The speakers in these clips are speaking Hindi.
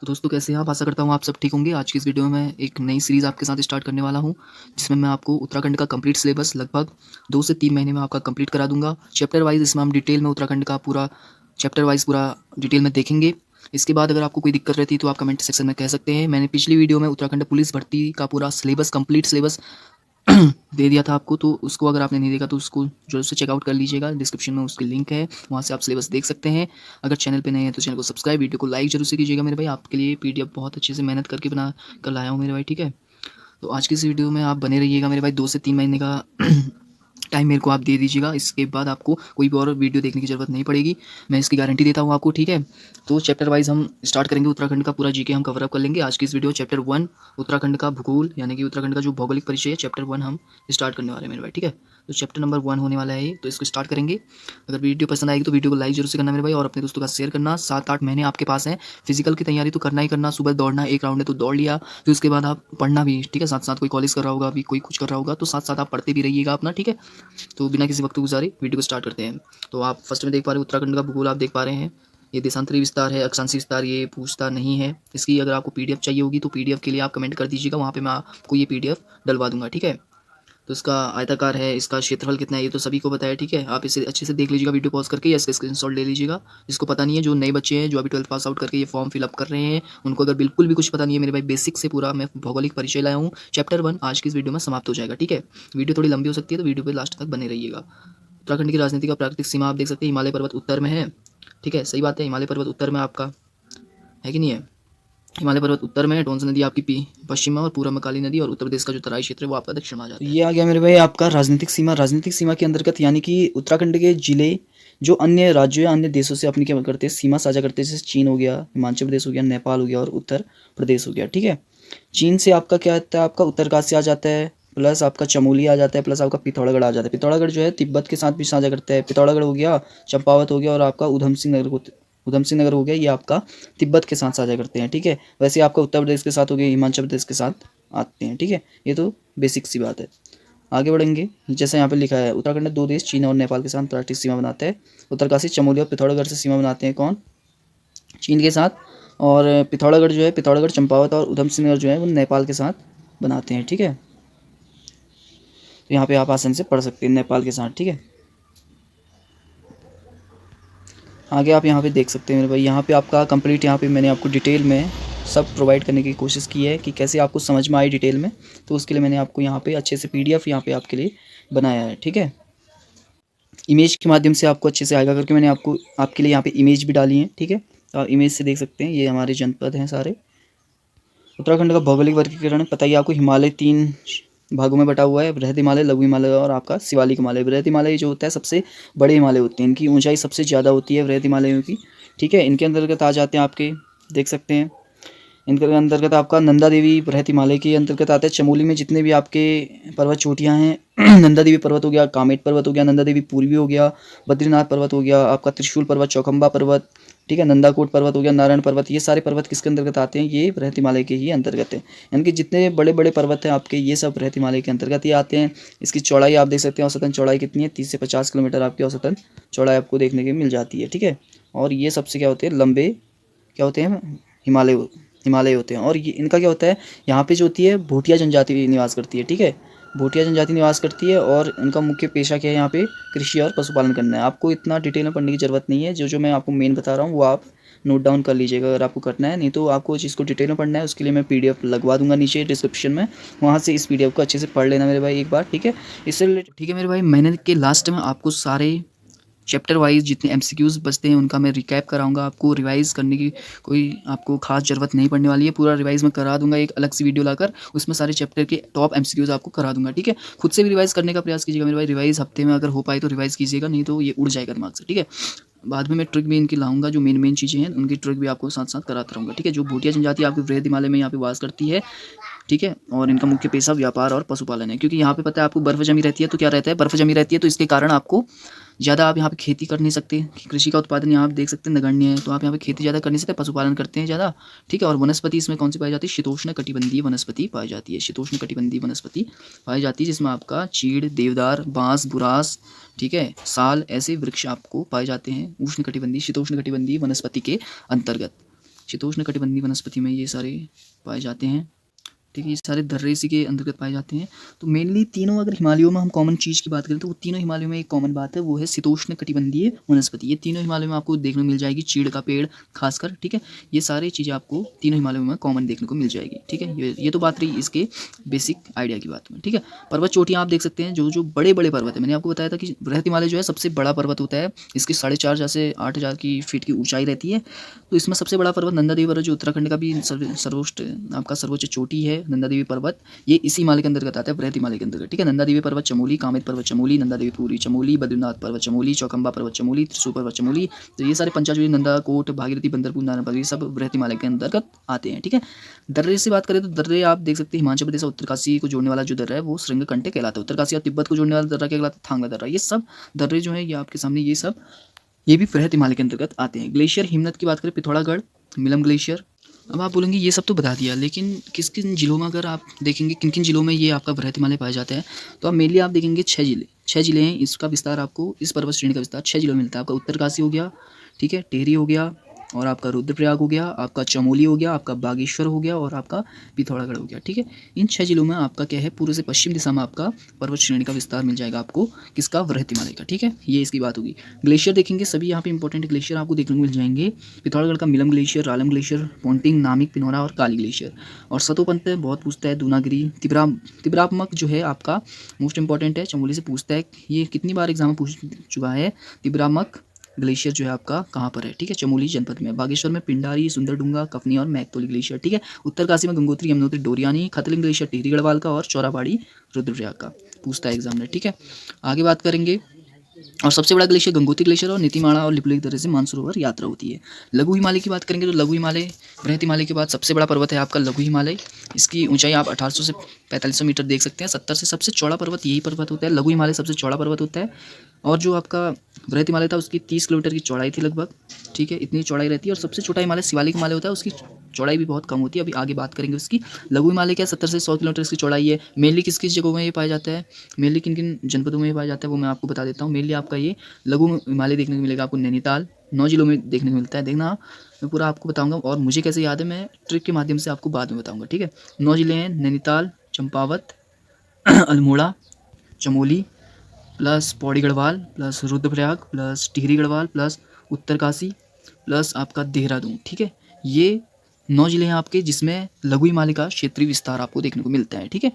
तो दोस्तों कैसे हैं आप? आशा करता हूँ आप सब ठीक होंगे। आज की इस वीडियो में मैं एक नई सीरीज़ आपके साथ स्टार्ट करने वाला हूँ, जिसमें मैं आपको उत्तराखंड का कंप्लीट सिलेबस लगभग 2 से 3 महीने में आपका कंप्लीट करा दूँगा। चैप्टर वाइज़ इसमें हम डिटेल में उत्तराखंड का पूरा चैप्टर वाइज़ पूरा डिटेल में देखेंगे। इसके बाद अगर आपको कोई दिक्कत रहती है तो आप कमेंट सेक्शन में कह सकते हैं। मैंने पिछली वीडियो में उत्तराखंड पुलिस भर्ती का पूरा सिलेबस कंप्लीट सिलेबस दे दिया था आपको, तो उसको अगर आपने नहीं देखा तो उसको ज़रूर से चेकआउट कर लीजिएगा। डिस्क्रिप्शन में उसकी लिंक है, वहाँ से आप सिलेबस देख सकते हैं। अगर चैनल पे नए हैं तो चैनल को सब्सक्राइब, वीडियो को लाइक जरूर से कीजिएगा मेरे भाई। आपके लिए पीडीएफ बहुत अच्छे से मेहनत करके बना कर लाया हूँ मेरे भाई, ठीक है। तो आज की इस वीडियो में आप बने रहिएगा मेरे भाई। 2 से 3 महीने का टाइम मेरे को आप दे दीजिएगा। इसके बाद आपको कोई भी और वीडियो देखने की ज़रूरत नहीं पड़ेगी, मैं इसकी गारंटी देता हूँ आपको, ठीक है। तो चैप्टर वाइज हम स्टार्ट करेंगे। उत्तराखंड का पूरा जीके हम कवर अप कर लेंगे। आज की इस वीडियो चैप्टर 1 उत्तराखंड का भूगोल यानी कि उत्तराखंड का जो भौगोलिक परिचय है, चैप्टर 1 हम स्टार्ट करने वाले हैं मेरे भाई, ठीक है। तो चैप्टर नंबर 1 होने वाला है ये, तो इसको स्टार्ट करेंगे। अगर वीडियो पसंद आएगी तो वीडियो को लाइक जरूर से करना मेरे भाई, और अपने दोस्तों का शेयर करना। 7-8 महीने आपके पास हैं, फिजिकल की तैयारी तो करना ही करना। सुबह दौड़ना, एक राउंड है तो दौड़ लिया, फिर उसके बाद आप पढ़ना भी, ठीक है। साथ साथ कोई कॉलेज कर रहा होगा, अभी कोई कुछ कर रहा होगा, तो साथ साथ आप पढ़ते भी रहिएगा अपना, ठीक है। तो बिना किसी वक्त गुजारे वीडियो को स्टार्ट करते हैं। तो आप फर्स्ट में देख पा रहे हैं उत्तराखंड का भूगोल, आप देख पा रहे हैं। ये देशांतरी विस्तार है, अक्षांशीय विस्तार ये पूछता नहीं है। इसकी अगर आपको पीडीएफ चाहिए होगी तो पीडीएफ के लिए आप कमेंट कर दीजिएगा, वहाँ पे मैं आपको ये पीडीएफ डलवा दूंगा, ठीक है। तो इसका आयताकार है, इसका क्षेत्रफल कितना है ये तो सभी को पता है, ठीक है। आप इसे अच्छे से देख लीजिएगा वीडियो पॉज करके, या इसका स्क्रीनशॉट ले लीजिएगा। जिसको पता नहीं है, जो नए बच्चे हैं जो अभी 12th पास आउट करके ये फॉर्म फिलअप कर रहे हैं, उनको अगर बिल्कुल भी कुछ पता नहीं है मेरे भाई, बेसिक से पूरा मैं भौगोलिक परिचय लाया हूँ। चैप्टर 1 आज की इस वीडियो में समाप्त हो जाएगा, ठीक है। वीडियो थोड़ी लंबी हो सकती है तो वीडियो पर लास्ट तक बने रहिएगा। उत्तराखंड की राजनीति का प्राकृतिक सीमा आप देख सकते हैं, हिमालय पर्वत उत्तर में है, ठीक है। सही बात है, हिमालय पर्वत उत्तर में आपका है कि नहीं है। हिमालय पर्वत उत्तर में है, टोंस नदी आपकी पश्चिम में, और पूर्व में काली नदी, और उत्तर प्रदेश का जो तराई क्षेत्र है वो आपका दक्षिण में आ जाता है। ये आ गया मेरे भाई आपका राजनीतिक सीमा। राजनीतिक सीमा के अंतर्गत यानी कि उत्तराखंड के जिले जो अन्य राज्यों या अन्य देशों से अपनी क्या करते हैं, सीमा साझा करते हैं। जैसे चीन हो गया, हिमाचल प्रदेश हो गया, नेपाल हो गया और उत्तर प्रदेश हो गया, ठीक है। चीन से आपका क्या आता है, आपका उत्तरकाशी आ जाता है, प्लस आपका चमोली आ जाता है, प्लस आपका पिथौरागढ़ आ जाता है। पिथौरागढ़ जो है तिब्बत के साथ भी साझा करता है। पिथौरागढ़ हो गया, चंपावत हो गया, और आपका उधम सिंह नगर हो गया, ये आपका तिब्बत के साथ साझा करते हैं, ठीक है। वैसे आपका उत्तर प्रदेश के साथ हो गया, हिमाचल प्रदेश के साथ आते हैं, ठीक है। ये तो बेसिक सी बात है। आगे बढ़ेंगे, जैसे यहाँ पे लिखा है उत्तराखंड 2 देश चीन और नेपाल के साथ अंतर्राष्ट्रीय सीमा बनाता है। उत्तरकाशी, चमोली और पिथौरागढ़ से सीमा बनाते हैं कौन, चीन के साथ। और पिथौरागढ़ जो है, पिथौरागढ़, चंपावत और उधम सिंह नगर जो है वो नेपाल के साथ बनाते हैं, ठीक है। तो यहाँ पे आप आसानी से पढ़ सकते हैं नेपाल के साथ, ठीक है। आगे आप यहाँ पे देख सकते हैं मेरे भाई, यहाँ पे आपका कंप्लीट, यहाँ पे मैंने आपको डिटेल में सब प्रोवाइड करने की कोशिश की है कि कैसे आपको समझ में आए डिटेल में। तो उसके लिए मैंने आपको यहाँ पे अच्छे से पीडीएफ यहाँ पे आपके लिए बनाया है, ठीक है। इमेज के माध्यम से आपको अच्छे से आएगा करके मैंने आपको आपके लिए यहाँ पे इमेज भी डाली है, ठीक है। तो आप इमेज से देख सकते हैं, ये हमारे जनपद हैं सारे। उत्तराखंड का भौगोलिक वर्गीकरण पता ही आपको, हिमालय 3 भागों में बटा हुआ है, बृहद हिमालय, लघु हिमालय और आपका शिवालिक हिमालय। बृहद हिमालय जो होता है सबसे बड़े हिमालय होते हैं, इनकी ऊंचाई सबसे ज़्यादा होती है बृहद हिमालयों की, ठीक है। इनके अंतर्गत आ जाते हैं आपके, देख सकते हैं, इनके अंतर्गत आपका नंदा देवी बृहद हिमालय के अंतर्गत आता है। चमोली में जितने भी आपके पर्वत चोटियाँ हैं नंदा देवी पर्वत हो गया, कामेट पर्वत हो गया, नंदा देवी पूर्वी हो गया, बद्रीनाथ पर्वत हो गया, आपका त्रिशूल पर्वत, चौखंबा पर्वत, ठीक है, नंदाकोट पर्वत हो गया, नारायण पर्वत, ये सारे पर्वत किसके अंतर्गत आते हैं, ये बृहद हिमालय के ही अंतर्गत है। यानी कि जितने बड़े बड़े पर्वत हैं आपके, ये सब बृहद हिमालय के अंतर्गत ही आते हैं। इसकी चौड़ाई आप देख सकते हैं, औसतन चौड़ाई कितनी है, 30 से 50 किलोमीटर आपकी औसतन चौड़ाई आपको देखने को मिल जाती है, ठीक है। और ये सबसे क्या होते हैं, लंबे क्या होते हैं, हिमालय होते हैं। और ये इनका क्या होता है, यहाँ पे जो होती है भूटिया जनजाति निवास करती है, ठीक है। भूटिया जनजाति निवास करती है, और इनका मुख्य पेशा क्या है, यहाँ पे कृषि और पशुपालन करना है। आपको इतना डिटेल में पढ़ने की ज़रूरत नहीं है, जो मैं आपको मेन बता रहा हूँ वो आप नोट डाउन कर लीजिएगा अगर आपको करना है। नहीं तो आपको जिसको डिटेल में पढ़ना है उसके लिए मैं पीडीएफ लगवा दूंगा नीचे डिस्क्रिप्शन में, वहाँ से इस पीडीएफ को अच्छे से पढ़ लेना मेरे भाई एक बार, ठीक है। इससे रिलेटेड, ठीक है मेरे भाई, मैंने के लास्ट में आपको सारे चैप्टर वाइज जितने एमसीक्यूज़ बचते हैं उनका मैं रिकैप कराऊंगा। आपको रिवाइज करने की कोई आपको खास ज़रूरत नहीं पड़ने वाली है, पूरा रिवाइज मैं करा दूंगा एक अलग सी वीडियो लाकर, उसमें सारे चैप्टर के टॉप एमसीक्यूज़ आपको करा दूंगा, ठीक है। खुद से भी रिवाइज करने का प्रयास कीजिएगा मेरे भाई, रिवाइज हफ्ते में अगर हो पाए तो रिवाइज कीजिएगा, नहीं तो ये उड़ जाएगा दिमाग से, ठीक है। बाद में मैं ट्रिक भी इनकी लाऊंगा, जो मेन चीज़ें हैं उनकी ट्रिक भी आपको साथ साथ कराता रहूँगा, ठीक है। जो भूटिया जनजाति आपके बृहद हिमालय में यहाँ पे वास करती है, ठीक है, और इनका मुख्य पेशा व्यापार और पशुपालन है। क्योंकि यहाँ पे पता है आपको बर्फ़ जमी रहती है, तो क्या रहता है, बर्फ़ जमी रहती है तो इसके कारण आपको ज़्यादा आप यहाँ पे खेती कर नहीं सकते, कृषि का उत्पादन यहाँ आप देख सकते हैं नगण्य है, तो आप यहाँ पे खेती ज़्यादा कर नहीं सकते, पशुपालन करते हैं ज़्यादा, ठीक है। और वनस्पति इसमें कौन सी पाई जाती है, शीतोष्ण कटिबंधीय वनस्पति पाई जाती है, शीतोष्ण कटिबंधीय वनस्पति पाई जाती है, जिसमें आपका चीड़, देवदार, बांस, बुरास, ठीक है, साल, ऐसे वृक्ष आपको पाए जाते हैं उष्ण कटिबंधीय शीतोष्ण कटिबंधीय वनस्पति के अंतर्गत। शीतोष्ण कटिबंधीय वनस्पति में ये सारे पाए जाते हैं। ठीक है, ये सारे दर्रे इसी के अंतर्गत पाए जाते हैं। तो मेनली तीनों, अगर हिमालयों में हम कॉमन चीज़ की बात करें तो वो तीनों हिमालयों में एक कॉमन बात है, वो है शीतोष्ण कटिबंधीय वनस्पति। ये तीनों हिमालयों में आपको देखने को मिल जाएगी, चीड़ का पेड़ खासकर। ठीक है, ये सारी चीज़ें आपको तीनों हिमालयों में कॉमन देखने को मिल जाएगी। ठीक है, ये तो बात रही इसके बेसिक आइडिया की बात में। ठीक है, पर्वत चोटियाँ आप देख सकते हैं, जो जो बड़े बड़े पर्वत है, मैंने आपको बताया था कि बृहत हिमालय जो है सबसे बड़ा पर्वत होता है। इसकी 4.5 से 8,000 की फीट की ऊंचाई रहती है। तो इसमें सबसे बड़ा पर्वत नंदा देवी पर्वत, जो उत्तराखंड का भी सर्वोच्च आपका सर्वोच्च चोटी है, नंदा देवी पर्वत, ये इसी हिमालय के अंतर्गत आता है, बृहत हिमालय के अंतर्गत। ठीक है, नंदा देवी पर्वत चमोली, कामेत पर्वत चमोली, नंदा देवी पूरी चमोली, बद्रीनाथ पर्वत चमोली, चौखंबा पर्वत चमोली, त्रिशूल पर्वत चमोली, तो ये सारे पंचाचूरी, नंदा कोट, भागीरथी, बंदरपुर, नारायणपुर, ये सब बृहत हिमालय के अंतर्गत आते हैं। ठीक है, दर्रे से बात करें तो दर्रे आप देख सकते हैं, हिमाचल प्रदेश और उत्तरकाशी को जोड़ने वाला जो दर्रा है वो श्रृंगकंटे कहलाता है। उत्तरकाशी और तिब्बत को जोड़ने वाला दर्रा क्या कहलाता है? थांगला दर्रा। ये सब दर्रे जो है ये आपके सामने, ये सब ये भी बृहत हिमालय के अंतर्गत आते हैं। ग्लेशियर हिमनद की बात करें, पिथौरागढ़, मिलम ग्लेशियर। अब आप बोलेंगे ये सब तो बता दिया, लेकिन किस किन जिलों में अगर आप देखेंगे किन किन जिलों में ये आपका बृहत हिमालय पाया जाता है, तो आप मेनली आप देखेंगे 6 जिले हैं। इसका विस्तार आपको, इस पर्वत श्रेणी का विस्तार 6 जिलों में मिलता है। आपका उत्तरकाशी हो गया, ठीक है, टिहरी हो गया, और आपका रुद्रप्रयाग हो गया, आपका चमोली हो गया, आपका बागेश्वर हो गया, और आपका पिथौरागढ़ हो गया। ठीक है, इन 6 जिलों में आपका क्या है, पूर्व से पश्चिम दिशा में आपका पर्वत श्रेणी का विस्तार मिल जाएगा आपको, किसका? बृहत हिमालय का। ठीक है, ये इसकी बात होगी। ग्लेशियर देखेंगे, सभी यहाँ पे इंपॉर्टेंट ग्लेशियर आपको देखने को मिल जाएंगे। पिथौरागढ़ का मिलम ग्लेशियर, रालम ग्लेशियर, पोंटिंग, नामिक, पिनोरा और काली ग्लेशियर। और सतोपंत बहुत पूछता है, दूनागिरी, तिब्रामक जो है आपका मोस्ट इंपॉर्टेंट है, चमोली से पूछता है, ये कितनी बार एग्जाम में पूछ चुका है। तिब्रामक ग्लेशियर जो है आपका कहाँ पर है? ठीक है, चमोली जनपद में। बागेश्वर में पिंडारी, सुंदरडुंगा, कफनी और मैकतोली ग्लेशियर। ठीक है, उत्तरकाशी में गंगोत्री, यमुनोत्री, डोरियानी, खतलिंग ग्लेशियर टिहरी गढ़वाल का, और चौराबाड़ी रुद्रप्रयाग का पूछता है एग्जाम में। ठीक है, आगे बात करेंगे। और सबसे बड़ा ग्लेशियर गंगोत्री ग्लेशियर, और नीतिमाड़ा और लिपुलेख दर्रे से मानसरोवर यात्रा होती है। लघु हिमालय की बात करेंगे तो लघु हिमालय बृहत हिमालय के बाद सबसे बड़ा पर्वत है आपका लघु हिमालय। इसकी ऊंचाई आप 1800 से 4500 मीटर देख सकते हैं। 70 से सबसे चौड़ा पर्वत यही पर्वत होता है, लघु हिमालय सबसे चौड़ा पर्वत होता है। और जो आपका बृहत हिमालय था उसकी 30 किलोमीटर की चौड़ाई थी लगभग। ठीक है, इतनी चौड़ाई रहती है। और सबसे छोटा हिमालय शिवालिक हिमालय होता है, उसकी चौड़ाई भी बहुत कम होती है, अभी आगे बात करेंगे उसकी। लघु हिमालय क्या 70 से 100 किलोमीटर इसकी चौड़ाई है। मेनली किस किस जगहों में ये पाया जाता है, मेनली किन किन जनपदों में ये पाया जाता है, वो मैं आपको बता देता हूँ। मेनली आपका ये लघु हिमालय देखने को मिलेगा आपको नैनीताल, 9 जिलों में देखने को मिलता है। देखना मैं पूरा आपको बताऊंगा, और मुझे कैसे याद है मैं ट्रिक के माध्यम से आपको बाद में बताऊंगा। ठीक है, 9 जिले हैं, Nainital, Champawat, Almora, Chamoli, plus Pauri Garhwal, plus Rudraprayag, plus Tehri Garhwal, plus Uttarkashi, plus आपका देहरादून। ठीक है, ये 9 जिले हैं आपके, जिसमें लघु हिमालय का क्षेत्रीय विस्तार आपको देखने को मिलता है। ठीक है,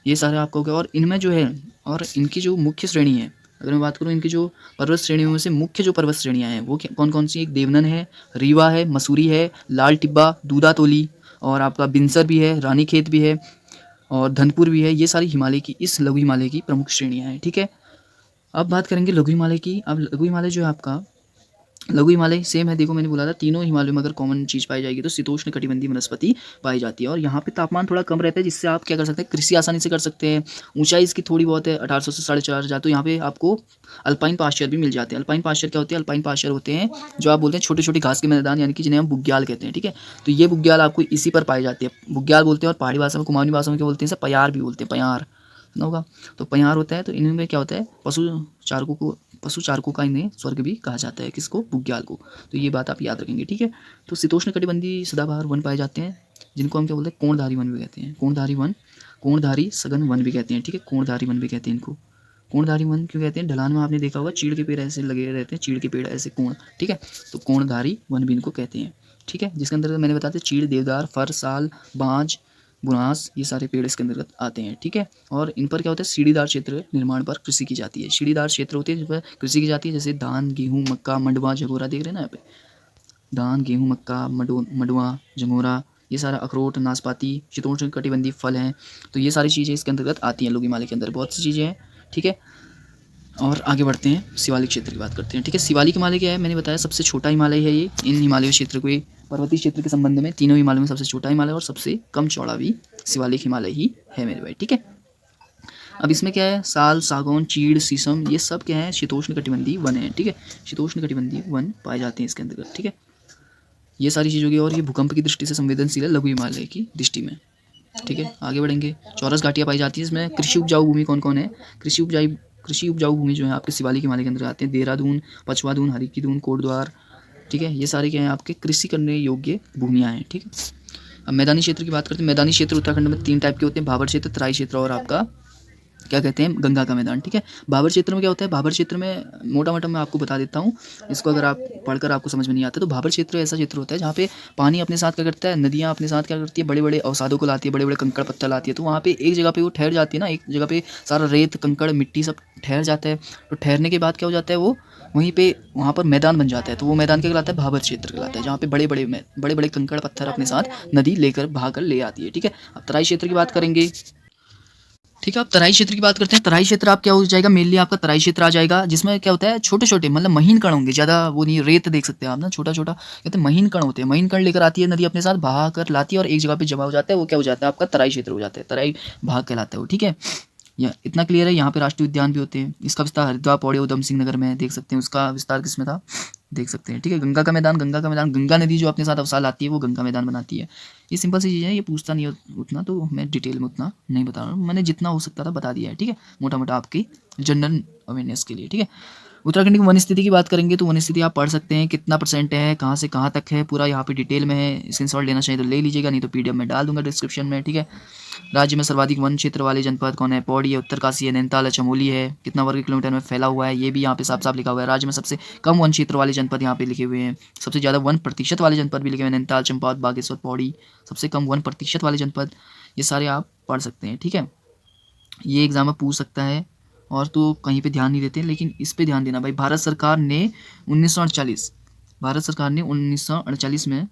ये सारे आपको हो गया। और इनमें जो है, और इनकी जो मुख्य श्रेणी है, अगर मैं बात करूँ इनकी जो पर्वत श्रेणियों में से मुख्य जो पर्वत श्रेणियाँ हैं वो कौन कौन सी? एक देवनन है, रीवा है, मसूरी है, लाल टिब्बा, दूधा तोली, और आपका बिनसर भी है, रानीखेत भी है, और धनपुर भी है। ये सारी हिमालय की, इस लघु हिमालय की प्रमुख श्रेणियाँ हैं। ठीक है, अब बात करेंगे लघु हिमालय की। अब लघु हिमालय जो है आपका, लघु हिमालय सेम है, देखो मैंने बोला था तीनों हिमालयों में अगर कॉमन चीज़ पाई जाएगी तो शीतोष्ण कटिबंधीय वनस्पति पाई जाती है। और यहाँ पे तापमान थोड़ा कम रहता है, जिससे आप क्या कर सकते हैं, कृषि आसानी से कर सकते हैं। ऊंचाई इसकी थोड़ी बहुत है, 1800 से 4,500। तो यहाँ पे आपको अल्पाइन पास्चर भी मिल जाते हैं। अल्पाइन पास्चर क्या होते हैं? अल्पाइन पास्चर होते हैं जो आप बोलते हैं छोटे छोटे घास के मैदान, यानी कि जिन्हें हम बुग्याल कहते हैं। ठीक है, तो ये बुग्याल आपको इसी पर पाई जाती है। बुग्याल बोलते हैं, और पहाड़ी भाषा में, कुमाऊनी भाषा में क्या बोलते हैं, पयार भी बोलते हैं, पयार ना होगा। तो पयार होता है, तो इनमें क्या होता है, पशु चारकों का इन्हें स्वर्ग भी कहा जाता है। किसको? बुग्याल को। तो ये बात आप याद रखेंगे। ठीक है, तो शीतोष्ण कटिबंधीय सदाबहार वन पाए जाते हैं, जिनको हम क्या बोलते हैं, कोणधारी वन भी कहते हैं। कोणधारी वन, कोणधारी सघन वन भी कहते हैं। ठीक है, कोणधारी वन भी कहते हैं इनको। कोणधारी वन क्यों कहते हैं? ढलान में आपने देखा होगा चीड़ के पेड़ ऐसे लगे रहते हैं, चीड़ के पेड़ ऐसे कोण। ठीक है, तो कोणधारी वन भी इनको कहते हैं। ठीक है, जिसके अंदर मैंने बताया चीड़, देवदार, फर, साल, बांज, बुनास, ये सारे पेड़ इसके अंतर्गत आते हैं। ठीक है, और इन पर क्या होता है, सीढ़ीदार क्षेत्र निर्माण पर कृषि की जाती है। सीढ़ीदार क्षेत्र होते हैं जिस पर कृषि की जाती है, जैसे धान, गेहूँ, मक्का, मंडवा, झंगोरा, देख रहे हैं ना यहाँ पे, धान, गेहूँ, मक्का, मंडवा, झंगोरा, ये सारा अखरोट, नाशपाती, शीतोष्ण कटिबंधीय फल हैं। तो ये सारी चीज़ें इसके अंतर्गत आती हैं। लघु हिमालय के अंदर बहुत सी चीज़ें हैं। ठीक है, और आगे बढ़ते हैं, शिवालिक क्षेत्र की बात करते हैं। ठीक है, शिवालिक हिमालय क्या है? मैंने बताया सबसे छोटा हिमालय है ये। इन हिमालय क्षेत्र को, पर्वतीय क्षेत्र के संबंध में तीनों हिमालय में सबसे छोटा हिमालय और सबसे कम चौड़ा भी शिवालिक हिमालय ही है मेरे भाई। ठीक है, अब इसमें क्या है, साल, सागौन, चीड़, शीशम, ये सब क्या है, शीतोष्ण कटिबंधीय वन है। ठीक है, शीतोष्ण कटिबंधीय वन पाए जाते हैं इसके अंतर्गत। ठीक है, ये सारी चीज़ होगी। और ये भूकंप की दृष्टि से संवेदनशील है लघु हिमालय की दृष्टि में। ठीक है, आगे बढ़ेंगे। चौरस घाटियाँ पाई जाती है इसमें। कृषि उपजाऊ भूमि कौन कौन है? कृषि उपजाऊ भूमि जो है आपके शिवालिक हिमालय के अंदर आते हैं। देहरादून, पचवादून, हरिकीदून, कोटद्वार, ठीक है। ये सारे क्या हैं आपके कृषि करने योग्य भूमियाँ हैं, ठीक है। अब मैदानी क्षेत्र की बात करते हैं। मैदानी क्षेत्र उत्तराखंड में 3 टाइप के होते हैं, भाबर क्षेत्र, तराई क्षेत्र और आपका क्या कहते हैं गंगा का मैदान, ठीक है। भाबर क्षेत्र में क्या होता है, भाबर क्षेत्र में मोटा-मोटा मैं आपको बता देता हूँ, इसको अगर आप पढ़कर आपको समझ में नहीं आता तो भाबर क्षेत्र ऐसा क्षेत्र होता है जहाँ पे पानी अपने साथ क्या करता है, नदियाँ अपने साथ क्या करती है, बड़े-बड़े अवसादों को लाती है, बड़े-बड़े कंकड़ पत्थर लाती है, तो वहाँ पे एक जगह पे वो ठहर जाती है ना, एक जगह पे सारा रेत, कंकड़, मिट्टी सब ठहर जाता है। तो ठहरने के बाद क्या हो जाता है, वो वहीं पे वहाँ पर मैदान बन जाता है, तो वो मैदान क्या कहलाता है, भाबर क्षेत्र कहलाता है, जहाँ पे बड़े-बड़े कंकड़ पत्थर अपने साथ नदी लेकर बहा कर ले आती है, ठीक है। अब तराई क्षेत्र की बात करेंगे, ठीक है। अब तराई क्षेत्र की बात करते हैं। तराई क्षेत्र आप क्या हो जाएगा, मेनली आपका तराई क्षेत्र आ जाएगा, जिसमें क्या होता है, छोटे छोटे मतलब महीन कण होंगे, ज़्यादा वो नहीं, रेत देख सकते हैं आप ना, छोटा छोटा कहते हैं महीन कण होते हैं, महीन कण लेकर आती है नदी अपने साथ, बहा कर लाती है और एक जगह पे जमा हो जाता है, वो क्या हो जाता है आपका तराई क्षेत्र हो जाता है, तराई भाग कहलाता है वो, ठीक है। या इतना क्लियर है। यहाँ पे राष्ट्रीय उद्यान भी होते हैं, इसका विस्तार हरिद्वार, पौड़ी, उधम सिंह नगर में देख सकते हैं, उसका विस्तार किसमें था देख सकते हैं, ठीक है। गंगा का मैदान, गंगा नदी जो अपने साथ अवसाल आती है वो गंगा मैदान बनाती है। ये सिंपल सी चीज़ है, ये पूछता नहीं है उतना, तो मैं डिटेल में उतना नहीं बता रहा हूँ, मैंने जितना हो सकता था बता दिया है, ठीक है, मोटा मोटा आपकी जनरल अवेयरनेस के लिए, ठीक है। उत्तराखंड की वन स्थिति की बात करेंगे तो वन स्थिति आप पढ़ सकते हैं, कितना परसेंट है, कहाँ से कहाँ तक है, पूरा यहाँ पे डिटेल में है। स्क्रीनशॉट लेना चाहिए तो ले लीजिएगा, नहीं तो पीडीएफ में डाल दूंगा डिस्क्रिप्शन में, ठीक है। राज्य में सर्वाधिक वन क्षेत्र वाले जनपद कौन है, पौड़ी है, उत्तरकाशी है, नैनीताल है, चमोली है, कितना वर्ग किलोमीटर में फैला हुआ है, ये भी यहाँ पे साफ साफ लिखा हुआ है। राज्य में सबसे कम वन क्षेत्र वाले जनपद यहाँ पे लिखे हुए हैं, सबसे ज़्यादा 1% वाले जनपद भी लिखे हुए हैं, नैनीताल, चंपावत, बागेश्वर, पौड़ी, सबसे कम 1% वाले जनपद, ये सारे आप पढ़ सकते हैं, ठीक है। ये एग्जाम में पूछ सकता है, और तो कहीं पे ध्यान नहीं देते, लेकिन इस पे ध्यान देना भाई। भारत सरकार ने 1948 में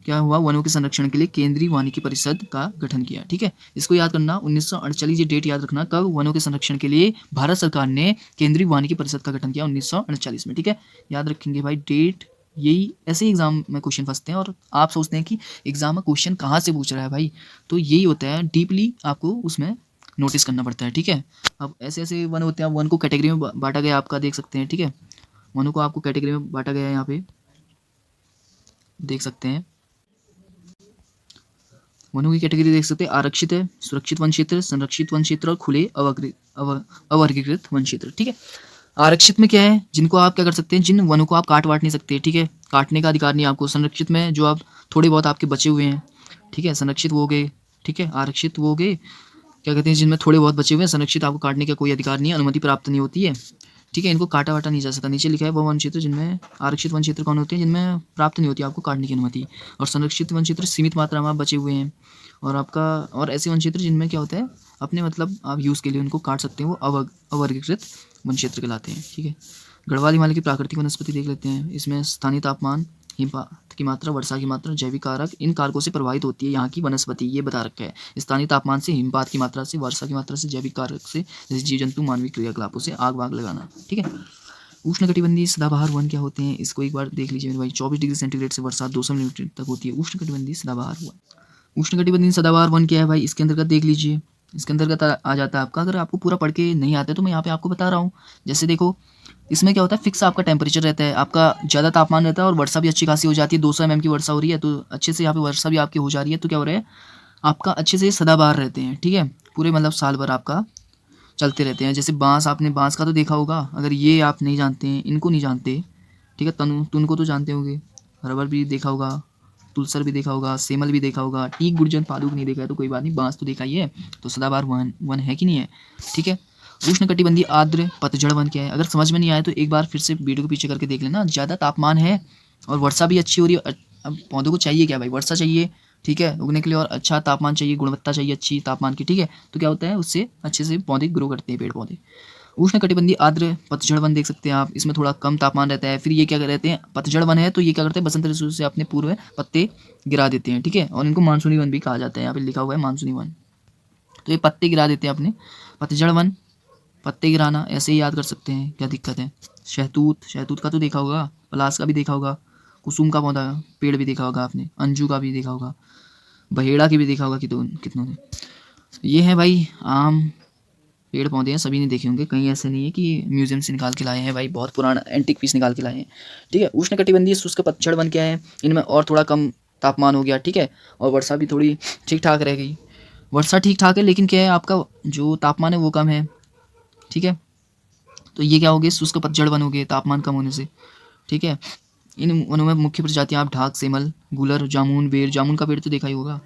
क्या हुआ, वनों के संरक्षण के लिए केंद्रीय वानिकी परिषद का गठन किया, ठीक है। इसको याद करना, 1948, ये डेट याद रखना, कब वनों के संरक्षण के लिए भारत सरकार ने केंद्रीय वानिकी परिषद का गठन किया, 1948 में, ठीक है। याद रखेंगे भाई डेट, यही ऐसे ही एग्जाम में क्वेश्चन फंसते हैं और आप सोचते हैं कि एग्जाम में क्वेश्चन कहाँ से पूछ रहा है भाई, तो यही होता है, डीपली आपको उसमें नोटिस करना पड़ता है, ठीक है। अब ऐसे ऐसे वन होते हैं, वन को कैटेगरी में बांटा गया आपका, देख सकते हैं, ठीक है। वनों को आपको कैटेगरी में बांटा गया है, यहाँ पे देख सकते हैं, वनों की कैटेगरी देख सकते हैं, आरक्षित है, सुरक्षित वन क्षेत्र, संरक्षित वन क्षेत्र और खुले अवर्गीकृत वन क्षेत्र, ठीक है। आरक्षित में क्या है, जिनको आप क्या कर सकते हैं, जिन वनों को आप काट वाट नहीं सकते, ठीक है, काटने का अधिकार नहीं आपको। संरक्षित में जो आप थोड़े बहुत आपके बचे हुए हैं, ठीक है, संरक्षित वो हो गए, ठीक है। आरक्षित वो हो गए, क्या कहते हैं, जिनमें थोड़े बहुत बचे हुए हैं। संरक्षित आपको काटने का कोई अधिकार नहीं है, अनुमति प्राप्त नहीं होती है, ठीक है, इनको काटा वाटा नहीं जा सकता। नीचे लिखा है वो वन क्षेत्र जिनमें, आरक्षित वन क्षेत्र कौन होते हैं, जिनमें प्राप्त नहीं होती आपको काटने की अनुमति, और संरक्षित वन क्षेत्र सीमित मात्रा में आप बचे हुए हैं, और आपका और ऐसे वन क्षेत्र जिनमें क्या होता है, अपने मतलब आप यूज़ के लिए उनको काट सकते हैं, वो अवर्गीकृत वन क्षेत्र कहलाते हैं, ठीक है। गढ़वाल हिमालय की प्राकृतिक वनस्पति देख लेते हैं, इसमें स्थानीय तापमान, हिमपात की मात्रा, वर्षा की मात्रा, जैविक कारक, इन कारकों से प्रभावित होती है यहाँ की वनस्पति, ये बता रखा है। स्थानीय तापमान से, हिमपात की मात्रा से, वर्षा की मात्रा से, जैविक कारक से, जैसे जीव जंतु, मानवीय क्रियाकलापों से आग वाग लगाना, ठीक है। उष्णकटिबंधीय सदाबहार वन क्या होते हैं, इसको एक बार देख लीजिए मेरे भाई। 24 डिग्री सेंटीग्रेड से वर्षा 200 मिलीमीटर तक होती है, उष्णकटिबंधीय सदाबहार वन। उष्णकटिबंधीय सदाबहार वन क्या है भाई, इसके अंतर्गत देख लीजिए, इसके अंतर्गत आ जाता है आपका, अगर आपको पूरा पढ़ के नहीं आता है तो मैं यहाँ पे आपको बता रहा हूँ। जैसे देखो, इसमें क्या होता है, फिक्स आपका टेम्परेचर रहता है, आपका ज़्यादा तापमान रहता है और वर्षा भी अच्छी खासी हो जाती है। 200 mm की वर्षा हो रही है तो अच्छे से यहाँ पे वर्षा भी आपकी हो जा रही है, तो क्या हो रहा है, आपका अच्छे से सदाबहार रहते हैं, ठीक है, पूरे मतलब साल भर आपका चलते रहते हैं। जैसे बांस, आपने बांस का तो देखा होगा, अगर ये आप नहीं जानते हैं, इनको नहीं जानते, ठीक है, तुन को तो जानते होंगे, रबर भी देखा होगा, तुलसर भी देखा होगा, सेमल भी देखा होगा, टीक, गुर्जन, पादुक नहीं देखा है तो कोई बात नहीं, बांस तो देखा ही है, तो सदाबहार वन है कि नहीं है, ठीक है। उष्णकटिबंधीय आर्द्र पतझड़ वन क्या है, अगर समझ में नहीं आया तो एक बार फिर से वीडियो को पीछे करके देख लेना। ज़्यादा तापमान है और वर्षा भी अच्छी हो रही है, अब पौधों को चाहिए क्या भाई, वर्षा चाहिए, ठीक है, उगने के लिए, और अच्छा तापमान चाहिए, गुणवत्ता चाहिए अच्छी तापमान की, ठीक है, तो क्या होता है, उससे अच्छे से पौधे ग्रो करते हैं, पेड़ पौधे। उष्णकटिबंधीय आर्द्र पतझड़ वन देख सकते हैं आप, इसमें थोड़ा कम तापमान रहता है। फिर ये क्या रहते हैं, पतझड़ वन है तो ये क्या करते हैं, बसंत ऋतु से अपने पूर्व पत्ते गिरा देते हैं, ठीक है, और इनको मानसूनी वन भी कहा जाता है, यहाँ पे लिखा हुआ है मानसूनी वन, तो ये पत्ते गिरा देते हैं अपने, पतझड़ वन, पत्ते गिराना, ऐसे ही याद कर सकते हैं, क्या दिक्कत है। शहतूत का तो देखा होगा, पलास का भी देखा होगा, कुसुम का पौधा पेड़ भी देखा होगा आपने, अंजू का भी देखा होगा, बहेड़ा की भी देखा होगा कितनों ने। ये है भाई आम पेड़ पौधे हैं, सभी ने देखे होंगे, कहीं ऐसे नहीं है कि म्यूजियम से निकाल के लाए हैं भाई, बहुत पुराना एंटिक पीस निकाल के लाए हैं, ठीक है। उष्णकटिबंधीय शुष्क पतझड़ वन क्या है, इनमें और थोड़ा कम तापमान हो गया, ठीक है, और वर्षा भी थोड़ी ठीक ठाक रह गई। वर्षा ठीक ठाक है, लेकिन क्या है, आपका जो तापमान है वो कम है, ठीक है, तो ये क्या हो गए, शुष्क पतझड़ वन हो गए तापमान कम होने से, ठीक है। इन वनों में मुख्य प्रजातियां आप ढाक, सेमल, गूलर, जामुन, बेर, जामुन का पेड़ तो देखा ही होगा।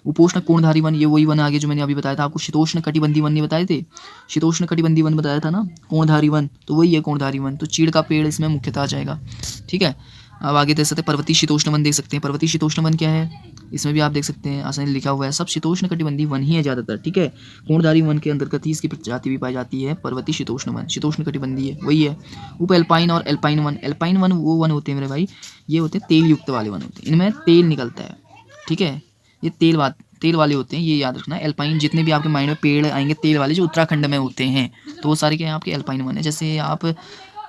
उपोष्ण कोणधारी वन, ये वही वन आगे जो मैंने अभी बताया था आपको, शीतोष्ण कटिबंधीय वन नहीं बताए थे, शीतोष्ण कटिबंधीय वन बताया था ना, कोणधारी वन, तो वही है कोणधारी वन। तो चीड़ का पेड़ इसमें मुख्यतः आ जाएगा। ठीक है, अब आगे देख सकते हैं पर्वतीय शीतोष्ण वन देख सकते हैं। पर्वतीय शीतोष्ण वन क्या है, इसमें भी आप देख सकते हैं आसानी लिखा हुआ है, सब शीतोष्ण कटिबंधीय वन ही है ज़्यादातर। ठीक है, कोणधारी वन के अंतर्गत ही इसकी प्रजाति भी पाई जाती है। पर्वतीय शीतोष्ण वन शीतोष्ण कटिबंधीय वही है। उप एल्पाइन और एल्पाइन वन, एल्पाइन वन वो वन होते हैं मेरे भाई, ये होते हैं तेल युक्त वाले वन होते हैं, इनमें तेल निकलता है। ठीक है, ये तेल वाले होते हैं, ये याद रखना। एल्पाइन जितने भी आपके माइंड में पेड़ आएंगे तेल वाले जो उत्तराखंड में होते हैं, तो वो सारे क्या है आपके एल्पाइन वन है। जैसे आप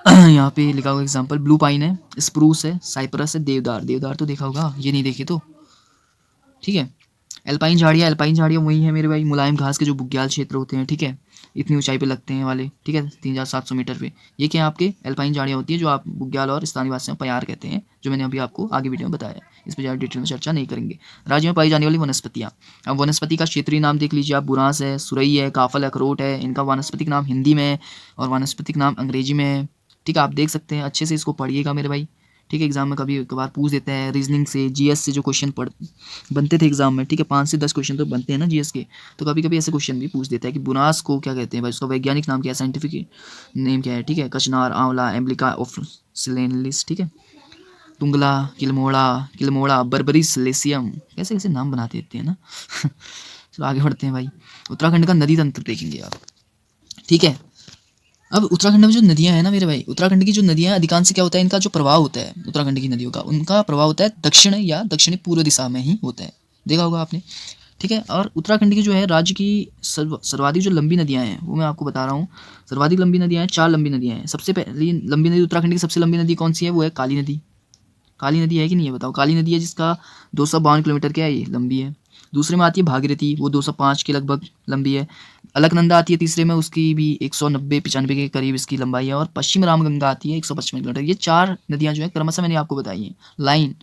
यहाँ पे लिखा हुआ एग्जांपल, ब्लू पाइन है, स्प्रूस है, साइप्रस है, देवदार, देवदार तो देखा होगा, ये नहीं देखे तो। ठीक है, एल्पाइन झाड़ियाँ वही है मेरे भाई, मुलायम घास के जो बुग्याल क्षेत्र होते हैं। ठीक है, इतनी ऊंचाई पे लगते हैं वाले। ठीक है, 3700 मीटर पे, ये क्या है आपके एल्पाइन झाड़ियाँ होती है, जो आप बुग्याल और स्थानीय वासियों प्यार कहते हैं, जो मैंने अभी आपको आगे वीडियो में बताया। इस पर ज़्यादा डिटेल में चर्चा नहीं करेंगे। राज्य में पाई जाने वाली वनस्पतियाँ, अब वनस्पति का क्षेत्रीय नाम देख लीजिए आप, बुरांस है, सुरई है, काफल, अखरोट है, इनका वानस्पतिक नाम हिंदी में है और वानस्पतिक नाम अंग्रेजी में है। ठीक है, आप देख सकते हैं, अच्छे से इसको पढ़िएगा मेरे भाई। ठीक है, एग्जाम में कभी कभार पूछ देता है, रीजनिंग से, जीएस से जो क्वेश्चन बनते थे एग्जाम में। ठीक है, 5 से 10 क्वेश्चन तो बनते हैं ना जीएस के, तो कभी कभी ऐसे क्वेश्चन भी पूछ देता है कि बुरांस को क्या कहते हैं भाई, उसका वैज्ञानिक नाम क्या है, साइंटिफिक नेम क्या है। ठीक है, कचनार, आंवला, एम्ब्लिका ऑफ सिलेनलिस। ठीक है, तुंगला, किलमोड़ा, बर्बरिस, लेसियम, कैसे कैसे नाम बनाते देते हैं ना। चलो आगे बढ़ते हैं भाई। उत्तराखंड का नदी तंत्र देखेंगे आप। ठीक है, अब उत्तराखंड में जो नदियां हैं ना मेरे भाई, उत्तराखंड की जो नदियां अधिकांश क्या होता है, इनका जो प्रवाह होता है उत्तराखंड की नदियों का, उनका प्रवाह होता है दक्षिण या दक्षिणी पूर्व दिशा में ही होता है, देखा होगा आपने। ठीक है, और उत्तराखंड की जो है राज्य की सर्वाधिक जो लंबी नदियां हैं वो मैं आपको बता रहा हूँ। सर्वाधिक लंबी नदियां हैं, 4 लंबी नदियां हैं। सबसे पहली लंबी नदी उत्तराखंड की सबसे लंबी नदी कौन सी है, वो है काली नदी। काली नदी है कि नहीं है बताओ, काली नदी है जिसका 252 किलोमीटर क्या है, ये लंबी है। दूसरे में आती है भागीरथी, वो 205 के लगभग लंबी है। अलकनंदा आती है तीसरे में, उसकी भी 190-95 के करीब इसकी लंबाई है। और पश्चिम रामगंगा आती है 155 किलोमीटर। ये 4 नदियां जो है क्रमशः मैंने आपको बताई हैं लाइन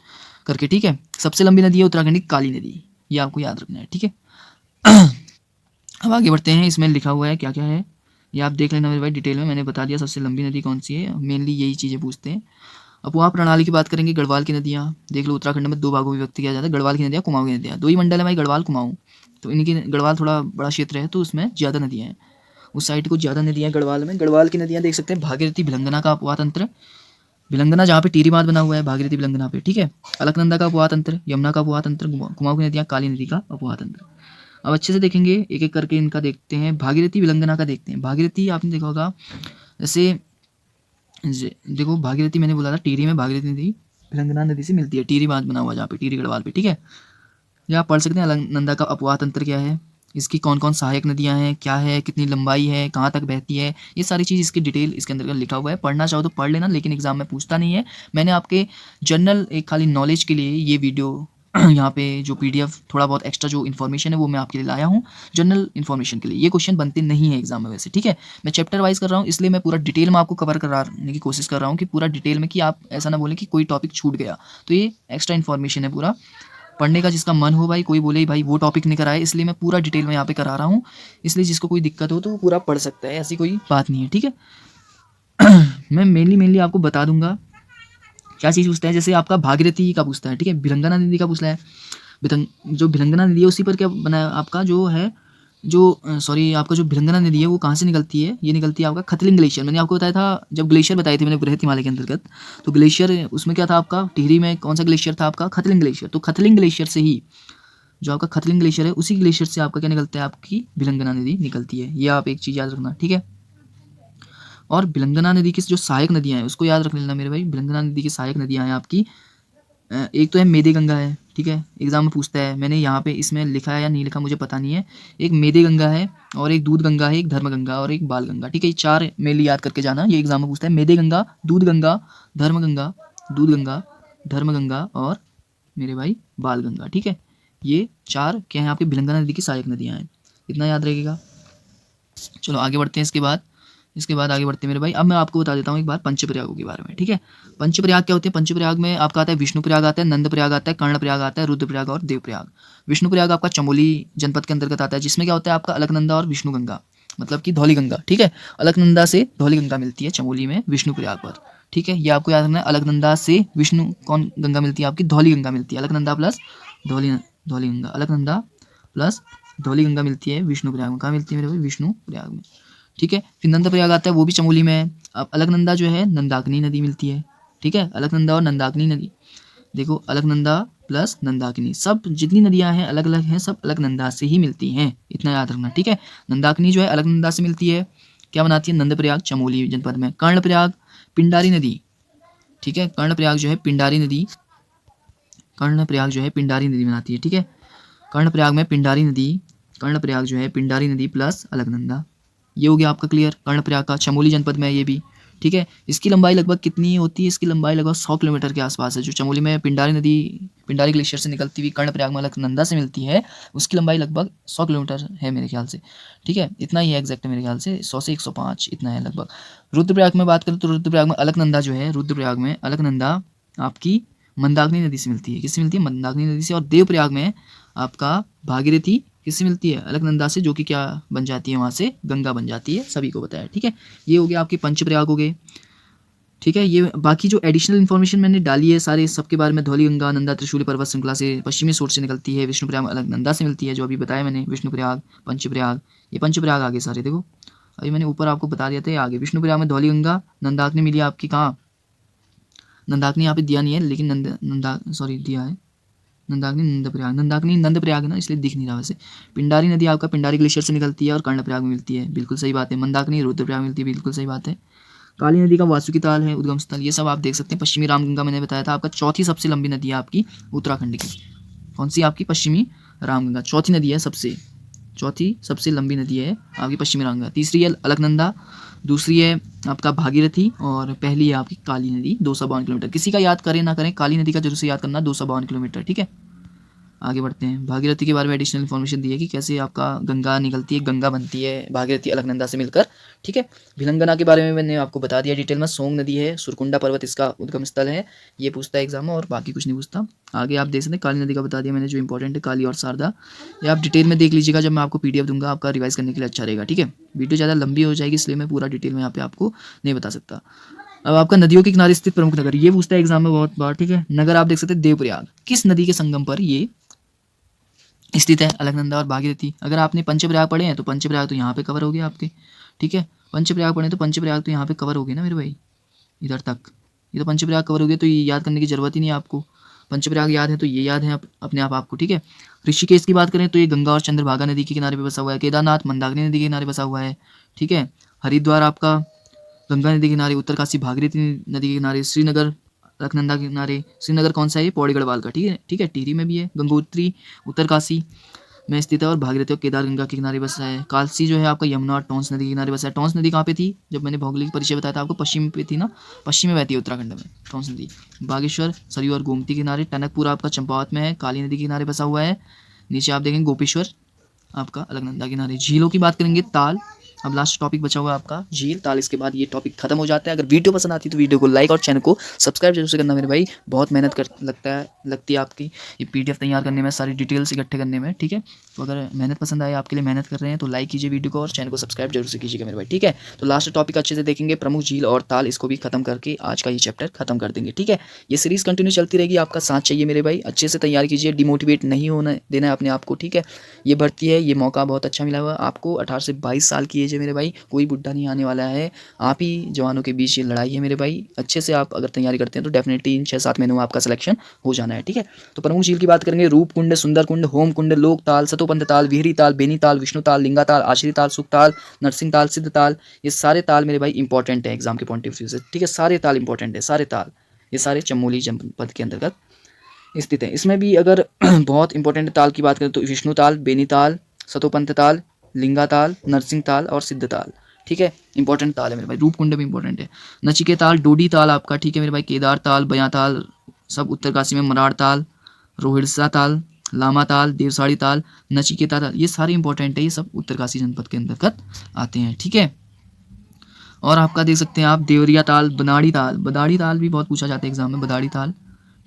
करके। ठीक है, सबसे लंबी नदी है उत्तराखंड की काली नदी, ये आपको याद रखना है। ठीक है, अब आगे बढ़ते हैं। इसमें लिखा हुआ है क्या क्या है, ये आप देख लेना मेरे भाई डिटेल में, मैंने बता दिया सबसे लंबी नदी कौन सी है, मेनली यही चीज़ें पूछते हैं। अब वहाँ प्रणाली की बात करेंगे, गढ़वाल की नदियाँ देख लो। उत्तराखंड में 2 भागों में व्यक्त किया जाता है, गढ़वाल की नदियाँ, कुमाऊं की नदियाँ, 2 ही मंडल है भाई, गढ़वाल कुमाऊं। तो इनकी गढ़वाल थोड़ा बड़ा क्षेत्र है तो उसमें ज़्यादा नदियाँ हैं, उस साइड को ज़्यादा नदियाँ गढ़वाल में। गढ़वाल की नदियाँ देख सकते हैं, भागीरथी, भिलंगना का अपवाह तंत्र, भिलंगना जहाँ पे टीरी बांध बना हुआ है, भागीरथी भिलंगना पे। ठीक है, अलकनंदा का अपवाह तंत्र, यमुना का अपवाह तंत्र, कुमाऊं की नदियाँ, काली नदी का अपवाह तंत्र। अब अच्छे से देखेंगे, एक एक करके इनका देखते हैं। भागीरथी भिलंगना का देखते हैं। भागीरथी आपने देखा होगा, जैसे देखो भागीरथी मैंने बोला था टीरी में भागीरथी नदी भिलंगना नदी से मिलती है, टीरी बांध बना हुआ जहाँ पे, टीरी गढ़वाल पे। ठीक है, ये आप पढ़ सकते हैं। अलकनंदा का अपवाह तंत्र क्या है, इसकी कौन कौन सहायक नदियाँ हैं, क्या है, कितनी लंबाई है, कहाँ तक बहती है, ये सारी चीज़ इसकी डिटेल इसके अंदर लिखा हुआ है। पढ़ना चाहो तो पढ़ लेना, लेकिन एग्जाम में पूछता नहीं है। मैंने आपके जनरल एक खाली नॉलेज के लिए ये वीडियो यहाँ पे जो पीडीएफ थोड़ा बहुत एक्स्ट्रा जो इन्फॉर्मेशन है वो मैं आपके लिए लाया हूँ, जनरल इन्फॉर्मेशन के लिए। ये क्वेश्चन बनते नहीं है एग्जाम में वैसे। ठीक है, मैं चैप्टर वाइज कर रहा हूँ, इसलिए मैं पूरा डिटेल में आपको कवर कराने की कोशिश कर रहा हूँ, कि पूरा डिटेल में, कि आप ऐसा ना बोलें कि कोई टॉपिक छूट गया। तो ये एक्स्ट्रा इन्फॉर्मेशन है पूरा पढ़ने का, जिसका मन हो भाई, कोई बोले भाई वो टॉपिक नहीं कराए, इसलिए मैं पूरा डिटेल में यहाँ पे करा रहा हूँ। इसलिए जिसको कोई दिक्कत हो तो वो पूरा पढ़ सकता है, ऐसी कोई बात नहीं है। ठीक है, मैं मेनली आपको बता दूंगा क्या चीज़ पूछता है। जैसे आपका भागीरथी का पूछता है, ठीक है, भिलंगना नदी का पूछता है, जो भिलंगना नदी है उसी पर क्या बना है आपका जो है, जो सॉरी आपका जो भिलंगना नदी है वो कहाँ से निकलती है, ये निकलती है आपका खतलिंग ग्लेशियर। मैंने आपको बताया था जब ग्लेशियर बताए थे मैंने बृहत हिमालय के अंतर्गत, तो ग्लेशियर उसमें क्या था आपका, टिहरी में कौन सा ग्लेशियर था आपका, खतलिंग ग्लेशियर। तो खतलिंग ग्लेशियर से ही, जो आपका खतलिंग ग्लेशियर है उसी ग्लेशियर से आपका क्या निकलता है, आपकी भिलंगना नदी निकलती है। ये आप एक चीज़ याद रखना। ठीक है, और भिलंगना नदी की जो सहायक नदियाँ हैं उसको याद रख लेना मेरे भाई। भिलंगना नदी की सहायक नदियाँ हैं आपकी, एक तो है मेदे गंगा है। ठीक है, एग्जाम में पूछता है, मैंने यहाँ पे इसमें लिखा है या नहीं लिखा मुझे पता नहीं है। एक मेदे गंगा है, और एक दूध गंगा है, एक धर्म गंगा और एक बाल गंगा। ठीक है, ये 4 मेनली याद करके जाना, ये एग्जाम में पूछता है। मेदे गंगा, दूध गंगा, धर्म गंगा, दूध गंगा, धर्म गंगा और मेरे भाई बाल गंगा। ठीक है, ये 4 क्या है आपकी भिलंगना नदी की सहायक नदियाँ हैं, इतना याद रहेगा। चलो आगे बढ़ते हैं। इसके बाद आगे बढ़ते हैं मेरे भाई। अब मैं आपको बता देता हूँ एक बार पंचप्रयागों के बारे में। ठीक है, पंचप्रयाग क्या होते हैं, पंचप्रयाग में आपका आता है विष्णुप्रयाग आता है, नंदप्रयाग आता है, कर्णप्रयाग आता है, रुद्रप्रयाग और देवप्रयाग। विष्णुप्रयाग आपका चमोली जनपद के अंतर्गत आता है, जिसमें क्या होता है आपका अलकनंदा और विष्णु गंगा, मतलब कि धौली गंगा। ठीक है, अलकनंदा से धौली गंगा मिलती है चमोली में विष्णुप्रयाग पर। ठीक है, ये आपको याद रखना है। अलकनंदा से विष्णु कौन गंगा मिलती है आपकी? धौली गंगा मिलती है। अलकनंदा प्लस धौली धौली गंगा, अलकनंदा प्लस धौली गंगा मिलती है विष्णु प्रयाग में। कहाँ मिलती है मेरे भाई? विष्णु प्रयाग में। ठीक है, फिर नंद प्रयाग आता है, वो भी चमोली में है। अब अलकनंदा जो है नंदाकिनी नदी मिलती है। ठीक है, अलकनंदा और नंदाकिनी नदी, देखो अलकनंदा प्लस नंदाकिनी, सब जितनी नदियां हैं अलग अलग हैं, सब अलकनंदा से ही मिलती हैं, इतना याद रखना। ठीक है, नंदाकिनी जो है अलकनंदा से मिलती है, क्या बनाती है? नंदप्रयाग चमोली जनपद में। कर्णप्रयाग पिंडारी नदी, ठीक है, कर्णप्रयाग जो है पिंडारी नदी, कर्णप्रयाग जो है पिंडारी नदी बनाती है। ठीक है, कर्णप्रयाग में पिंडारी नदी, कर्णप्रयाग जो है पिंडारी नदी प्लस अलकनंदा, ये हो गया आपका क्लियर। कर्णप्रयाग का चमोली जनपद में है ये भी। ठीक है, इसकी लंबाई लगभग कितनी होती है? इसकी लंबाई लगभग 100 किलोमीटर के आसपास है। जो चमोली में पिंडारी नदी पिंडारी ग्लेशियर से निकलती हुई कर्णप्रयाग में अलकनंदा से मिलती है, उसकी लंबाई लगभग 100 किलोमीटर है मेरे ख्याल से। ठीक है, इतना ही है एग्जैक्ट मेरे ख्याल से, 100 से 105 इतना है लगभग। रुद्रप्रयाग में बात करें तो रुद्रप्रयाग में अलकनंदा जो है, रुद्रप्रयाग में अलकनंदा आपकी मंदाकिनी नदी से मिलती है। किससे मिलती है? मंदाकिनी नदी से। और देवप्रयाग में आपका भागीरथी किससे मिलती है? अलकनंदा से, जो कि क्या बन जाती है वहाँ से? गंगा बन जाती है, सभी को बताया। ठीक है, ये हो गया आपके पंचप्रयाग हो गए। ठीक है, ये बाकी जो एडिशनल इन्फॉर्मेशन मैंने डाली है सारे सबके बारे में, धौली गंगा नंदा त्रिशूली पर्वत श्रृंखला से पश्चिमी सोर्स से निकलती है, विष्णुप्रयाग अलकनंदा से मिलती है, जो अभी बताया मैंने, विष्णुप्रयाग पंचप्रयाग, ये पंचप्रयाग आगे सारे देखो, अभी मैंने ऊपर आपको बता दिया था। आगे विष्णुप्रयाग में धौली गंगा, नंदाकिनी मिली आपकी कहाँ? नंदाकिनी यहाँ पे दिया नहीं है, लेकिन सॉरी दिया है, नंदाकिनी नंदप्रयाग, नंदाकिनी नंदप्रयाग है ना, इसलिए दिख नहीं रहा वैसे। पिंडारी नदी आपका पिंडारी ग्लेशियर से निकलती है और कर्णप्रयाग में मिलती है, बिल्कुल सही बात है। मंदाकिनी रुद्रप्रयाग में मिलती है, बिल्कुल सही बात है। काली नदी का वासुकी ताल है उद्गम स्थल, ये सब आप देख सकते हैं। पश्चिमी रामगंगा मैंने बताया था आपका, चौथी सबसे लंबी नदी है आपकी उत्तराखंड की। कौन सी? आपकी पश्चिमी रामगंगा, चौथी नदी है सबसे, चौथी सबसे लंबी नदी है आपकी पश्चिमी रामगंगा। तीसरी है अलकनंदा, दूसरी है आपका भागीरथी, और पहली है आपकी काली नदी 252 किलोमीटर। किसी का याद करें ना करें, काली नदी का जरूर से याद करना, 252 किलोमीटर। ठीक है, आगे बढ़ते हैं। भागीरथी के बारे में एडिशनल इन्फॉर्मेशन दी है कि कैसे आपका गंगा निकलती है, गंगा बनती है भागीरथी अलकनंदा से मिलकर। ठीक है, भिलंगना के बारे में मैंने आपको बता दिया डिटेल में। सोंग नदी है, सुरकुंडा पर्वत इसका उद्गम स्थल है, ये पूछता है एग्जाम में, और बाकी कुछ नहीं पूछता। आगे आप देख सकते हैं, काली नदी का बता दिया मैंने, जो इंपॉर्टेंट है काली और शारदा, ये आप डिटेल में देख लीजिएगा, जब मैं आपको PDF दूंगा, आपका रिवाइज करने के लिए अच्छा रहेगा। ठीक है, वीडियो ज़्यादा लंबी हो जाएगी, इसलिए मैं पूरा डिटेल में यहाँ पे आपको नहीं बता सकता। अब आपका नदियों के किनारे स्थित प्रमुख नगर, ये पूछता है एग्जाम में बहुत बार। ठीक है, नगर आप देख सकते हैं देवप्रयाग, किस नदी के संगम पर ये स्थित है? अलकनंदा और भागीरथी। अगर आपने पंचप्रयाग पढ़े हैं तो पंचप्रयाग तो यहाँ पे कवर हो गया आपके। ठीक है, पंचप्रयाग पढ़े तो पंचप्रयाग तो यहाँ पे कवर हो गए ना मेरे भाई, इधर तक ये तो पंचप्रयाग कवर हो गया, तो ये याद करने की जरूरत ही नहीं है आपको। पंचप्रयाग याद है तो ये याद है अपने आप आपको। ठीक है, ऋषिकेश की बात करें तो ये गंगा और चंद्रभागा नदी के किनारे पे बसा हुआ है। केदारनाथ मंदाकिनी नदी के किनारे बसा हुआ है। ठीक है, हरिद्वार आपका गंगा नदी के किनारे, उत्तरकाशी भागीरथी नदी के किनारे, श्रीनगर अलकनंदा के किनारे। श्रीनगर कौन सा है? पौड़ी गढ़वाल का। ठीक है, ठीक है, टिहरी में भी है। गंगोत्री उत्तरकाशी में स्थित है और भागीरथी और केदार गंगा के किनारे बसा है। कालसी जो है आपका यमुना और टोंस नदी के किनारे बसा है। टोंस नदी कहाँ पे थी? जब मैंने भौगोलिक परिचय बताया था आपको, पश्चिम पे थी ना, पश्चिम में बहती है उत्तराखंड में टोंस नदी। बागेश्वर सरयू और गोमती के किनारे। टनकपुर आपका चंपावत में है, काली नदी के किनारे बसा हुआ है। नीचे आप देखेंगे गोपेश्वर आपका अलकनंदा के किनारे। झीलों की बात करेंगे, ताल, अब लास्ट टॉपिक बचा हुआ आपका झील ताल, इसके बाद ये टॉपिक खत्म हो जाता है। अगर वीडियो पसंद आती है तो वीडियो को लाइक और चैनल को सब्सक्राइब जरूर से करना मेरे भाई, बहुत मेहनत लगती है आपकी ये PDF तैयार करने में, सारी डिटेल्स इकट्ठे करने में। ठीक है, तो अगर मेहनत पसंद आए, आपके लिए मेहनत कर रहे हैं, तो लाइक कीजिए वीडियो को और चैनल को सब्सक्राइब जरूर से कीजिएगा मेरे भाई। ठीक है, तो लास्ट टॉपिक अच्छे से देखेंगे, प्रमुख झील और ताल, इसको भी खत्म करके आज का ये चैप्टर खत्म कर देंगे। ठीक है, ये सीरीज कंटिन्यू चलती रहेगी, आपका साथ चाहिए मेरे भाई, अच्छे से तैयार कीजिए, डिमोटिवेट नहीं होने देना है अपने आप को। ठीक है, ये भर्ती है, ये मौका बहुत अच्छा मिला हुआ आपको, 18 से 22 साल की एज है मेरे भाई, कोई बुढ़ा नहीं आने वाला है, आप ही जवानों के बीच ये लड़ाई है मेरे भाई। अच्छे से आप अगर तैयारी करते हैं तो डेफिनेटली इन 6-7 महीनों में आपका सिलेक्शन हो जाना है। ठीक है, तो प्रमुख झील की बात करेंगे, रूपकुंड, सुंदरकुंड, होमकुंड, लोकताल, सतोपंथ ताल, विहरी ताल, बेनीताल, विष्णुताल, लिंगाताल, आश्री ताल, सुखताल, नरसिंह ताल, सिद्ध ताल, ये सारे ताल मेरे भाई इंपॉर्टेंट है एग्जाम के पॉइंट ऑफ व्यू से। ठीक है, सारे ताल इंपॉर्टेंट है, सारे ताल, ये सारे चमोली जनपद के अंतर्गत स्थित है। इसमें भी अगर बहुत इंपॉर्टेंट ताल की बात करें तो विष्णुताल, बेनीताल, सतोपंथ ताल, लिंगाताल, नरसिंह ताल और सिद्ध ताल। ठीक है, इंपॉर्टेंट ताल है मेरे भाई। रूपकुंड भी इंपॉर्टेंट है। नचिकेताल, डोडी ताल आपका, ठीक है मेरे भाई। केदार ताल, बयां ताल, सब उत्तरकाशी में। मराड़ ताल, रोहिड़सा ताल, लामा ताल, देवसाड़ी ताल, नचिकेता ताल, ये सारे इंपॉर्टेंट है, ये सब उत्तरकाशी जनपद के अंतर्गत आते हैं। ठीक है, और आपका देख सकते हैं आप देवरिया ताल, बदाड़ी ताल, बदाड़ी ताल भी बहुत पूछा जाता है एग्जाम में, बदाड़ी ताल।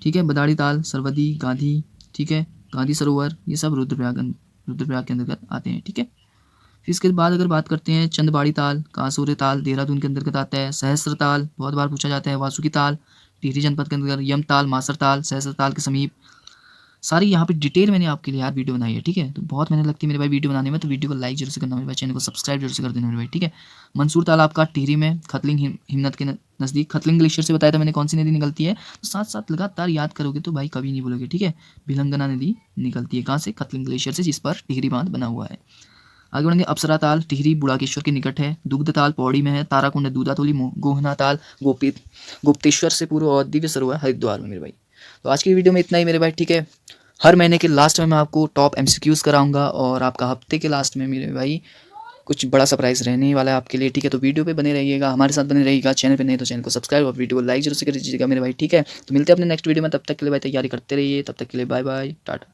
ठीक है, बदाड़ी ताल, सरवदी, गांधी, ठीक है, गांधी सरोवर, ये सब रुद्रप्रयाग के अंतर्गत आते हैं। ठीक है, फिर इसके बाद अगर बात करते हैं चंदबाड़ी ताल, कांसूरी ताल देहरादून के अंतर्गत आता है। सहस्त्र ताल बहुत बार पूछा जाता है। वासुकी ताल टिहरी जनपद के अंदर। यम ताल मासर ताल सहस्त्र ताल के समीप। सारी यहाँ पे डिटेल मैंने आपके लिए यार वीडियो बनाई है, ठीक है। तो बहुत मेहनत लगती है मेरे भाई वीडियो बनाने में, तो वीडियो को लाइक जरूर से करना मेरे भाई, चैनल को सब्सक्राइब जरूर से कर देना मेरे भाई, ठीक है। मंसूर ताल आपका टिहरी में खतलिंग हिमनद के नज़दीक। खतलिंग ग्लेशियर से बताया था मैंने कौन सी नदी निकलती है, तो साथ साथ लगातार याद करोगे तो भाई कभी नहीं भूलोगे, ठीक है। भिलंगना नदी निकलती है कहाँ से? खतलिंग ग्लेशियर से, जिस पर टिहरी बांध बना हुआ है। आगे बढ़ेंगे। अप्सरा ताल टिहरी बुड़ाकेश्वर के निकट है। दुग्ध ताल पौड़ी में है। ताराकुंड दूधातोली। गोहना ताल गुप्तेश्वर से पूर्व और दिव्य सरोवर हरिद्वार में मेरे भाई। तो आज की वीडियो में इतना ही मेरे भाई, ठीक है। हर महीने के लास्ट में मैं आपको टॉप एमसीक्यूज़ कराऊंगा और आपका हफ्ते के लास्ट में मेरे भाई कुछ बड़ा सरप्राइज़ रहने ही वाला है आपके लिए, ठीक है। तो वीडियो पे बने रहिएगा, हमारे साथ बने रहिएगा। चैनल पे नहीं तो चैनल को सब्सक्राइब और वीडियो को लाइक जरूर से कर दीजिएगा मेरे भाई, ठीक है। तो मिलते हैं अपने नेक्स्ट वीडियो में, तब तक के लिए भाई तैयारी करते रहिए। तब तक के लिए बाय बाय, टाटा।